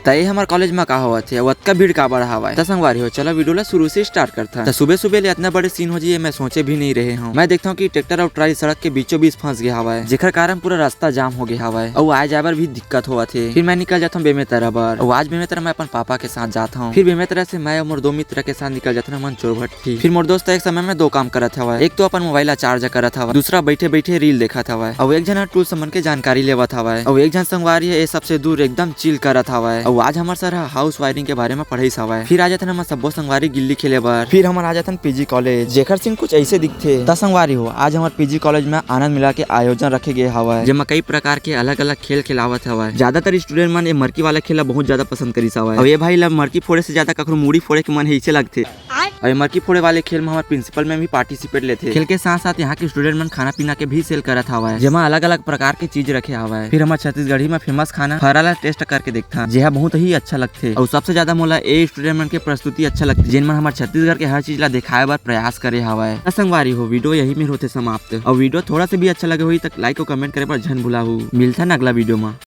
तय हमारे कॉलेज में का हुआ थे वत का भीड़ का बढ़ा हुआ है। संगवारी हो चलो वीडियो ला शुरू से स्टार्ट करता है। सुबह सुबह ले इतना बड़े सीन हो जाए मैं सोचे भी नहीं रहे हूँ। मैं देखता हूँ कि ट्रैक्टर और ट्राली सड़क के बीचों बीच फंस गया हुआ है, जेकर कारण पूरा रास्ता जाम हो गया हुआ है और आए जाए भी दिक्कत हुआ थे। फिर मैं निकल जाता हूँ बेमेतरा बर और आज बेमेतरा मैं अपन पापा के साथ जाता हूँ। फिर बेमेतरा से मैं और मोर दो मित्र के साथ निकल जाता हूँ मंचोर भट्टी। फिर मोर दोस्त एक समय में दो काम करत हुआ, एक तो अपन मोबाइल चार्ज करत हुआ, दूसरा बैठे बैठे रील देखा था और एक जना टूल समन के जानकारी लेवत हुआ है और एक जन संगवारी है सबसे दूर एकदम चिल करत हुआ है। और आज हमारे सर हाउस वायरिंग के बारे में पढ़ाई हुआ है। फिर आ जाते हम सबो संगवारी गिल्ली खेले बार। फिर हमारे आ जाते पीजी कॉलेज जेकर सिंह कुछ ऐसे दिखते ता संगवारी हो। आज हमारे पीजी कॉलेज में आनंद मिला के आयोजन रखे गए हवा है, जिसमें कई प्रकार के अलग अलग खेल खिलावत हवा है। ज्यादातर स्टूडेंट मन ये मरकी वाला खेला बहुत ज्यादा पसंद करी हवा है और ये भाई ला मरकी फोड़े से ज्यादा कखरो मूड़ी फोड़े के मन है इसे लगते। और मरकी फोड़े वाले खेल में हमारे प्रिंसिपल में भी पार्टिसिपेट लेते। खेल के साथ साथ यहाँ के स्टूडेंट मन खाना पीना के भी सेल करत हवा है, जमा अलग अलग प्रकार के चीज रखे हवा है। फिर हमारे छत्तीसगढ़ी में फेमस खाना फराला टेस्ट करके देखता जेहा बहुत ही अच्छा लगते और सबसे ज्यादा मोला ए स्टूडेंट मन के प्रस्तुति अच्छा लगती, जिनमें हमारे छत्तीसगढ़ के हर चीज ला दिखाए बार प्रयास करे हवा है। संगवारी हो वीडियो यही में होते समाप्त और वीडियो थोड़ा से भी अच्छा लगे हुई तक लाइक और कमेंट करे पर झन भुला हो। मिलता है अगला वीडियो में।